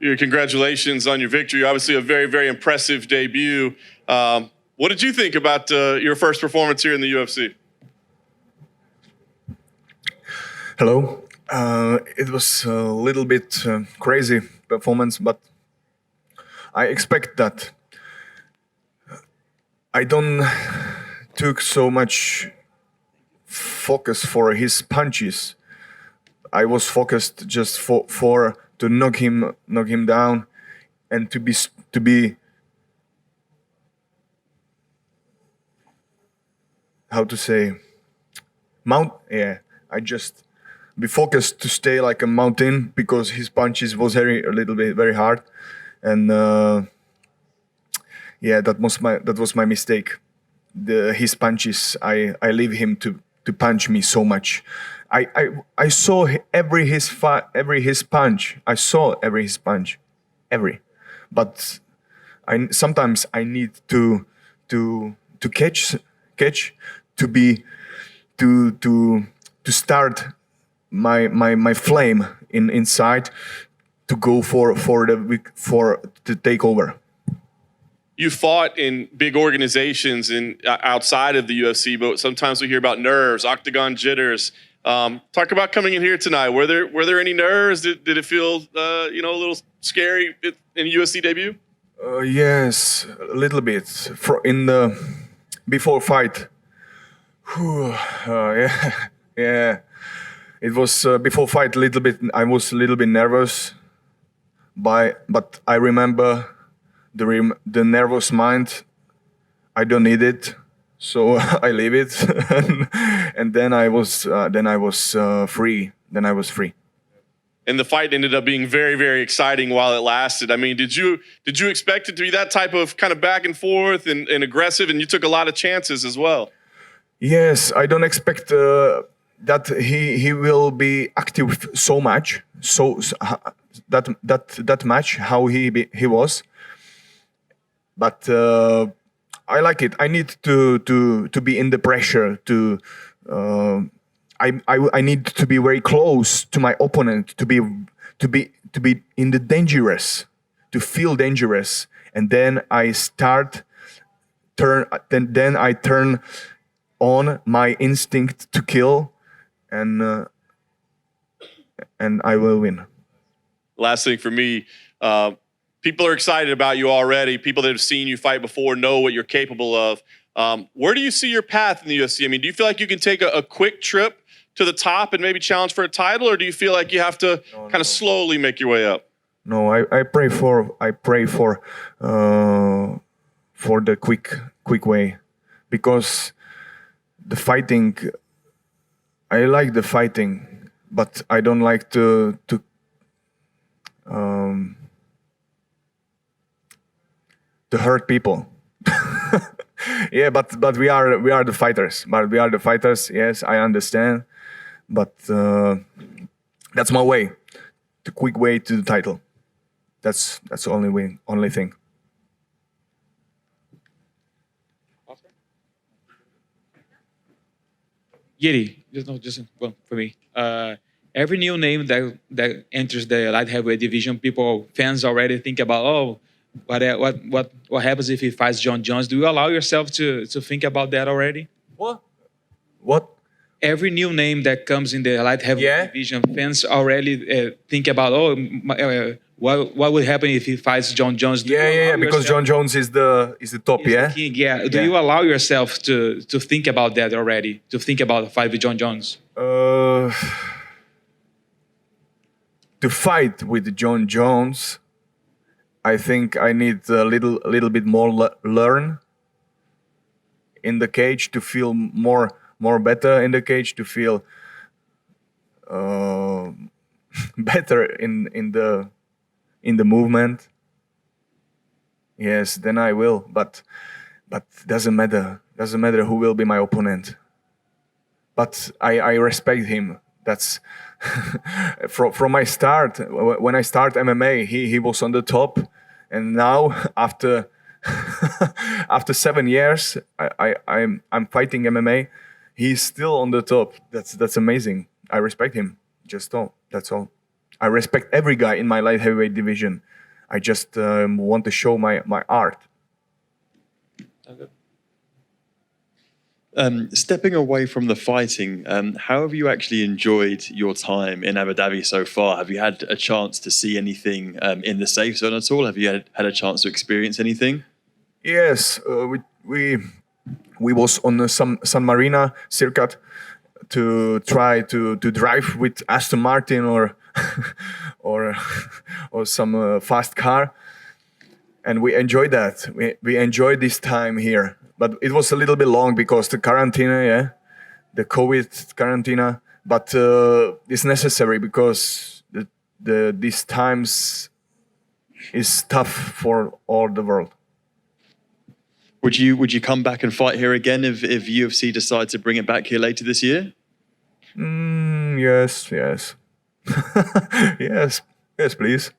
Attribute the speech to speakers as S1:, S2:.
S1: Congratulations on your victory. Obviously, a very, very impressive debut. What did you think about your first performance here in the UFC?
S2: Hello. It was a little bit crazy performance, but I expect that. I don't took so much focus for his punches. I was focused just for to knock him down, and to be how to say I just be focused to stay like a mountain because his punches was a little bit very hard, and that was my mistake. His punches, I leave him to punch me so much. I saw every his punch. I saw every his punch, but sometimes I need to catch to start my flame inside to go for the takeover.
S1: You fought in big organizations and outside of the UFC, but sometimes we hear about nerves, octagon jitters. Talk about coming in here tonight. Were there any nerves? Did it feel a little scary in UFC debut?
S2: Yes, a little bit. In the before fight. Yeah. It was before fight a little bit. I was a little bit nervous, but I remember the nervous mind. I don't need it, so I leave it, and then I was free. Then I was free.
S1: And the fight ended up being very, very exciting while it lasted. I mean, did you expect it to be that type of kind of back and forth and aggressive? And you took a lot of chances as well.
S2: Yes, I don't expect that he will be active so much. So that much how he was. But I like it. I need to be in the pressure. I need to be very close to my opponent. To be in the dangerous. To feel dangerous, and then I turn on my instinct to kill, and I will win.
S1: Last thing for me. People are excited about you already. People that have seen you fight before know what you're capable of. Where do you see your path in the UFC? I mean, do you feel like you can take a quick trip to the top and maybe challenge for a title, or do you feel like you have to kind of slowly make your way up?
S2: No, I pray for the quick way, because the fighting. I like the fighting, but I don't like to hurt people. Yeah, but we are the fighters. Yes, I understand, but that's my way. The quick way to the title. That's the only thing.
S3: Jiri, just well, for me. Every new name that enters the light heavyweight division, fans already think about, what happens if he fights Jon Jones? Do you allow yourself to think about that already?
S2: What?
S3: Every new name that comes in the light heavyweight division, fans already think about, what would happen if he fights Jon Jones?
S2: Because Jon Jones is the top,
S3: the king, yeah. Do you allow yourself to think about that already? To think about a fight with Jon Jones?
S2: To fight with Jon Jones, I think I need a little bit more learn in the cage, to feel more better in the cage, to feel better in the movement. Yes, then I will. But doesn't matter. Doesn't matter who will be my opponent. But I respect him. That's from my start. When I start MMA, he was on the top, and now after 7 years, I'm fighting MMA. He's still on the top. That's amazing. I respect him. That's all. I respect every guy in my light heavyweight division. I just want to show my art.
S4: Stepping away from the fighting, how have you actually enjoyed your time in Abu Dhabi so far? Have you had a chance to see anything in the safe zone at all? Have you had a chance to experience anything?
S2: Yes, we was on the San Marina circuit to try to drive with Aston Martin or or some fast car, and we enjoyed that. We enjoyed this time here, but it was a little bit long because the quarantine, the COVID quarantine. But it's necessary because these times is tough for all the world.
S4: Would you come back and fight here again if UFC decide to bring it back here later this year?
S2: Yes, yes, yes, please.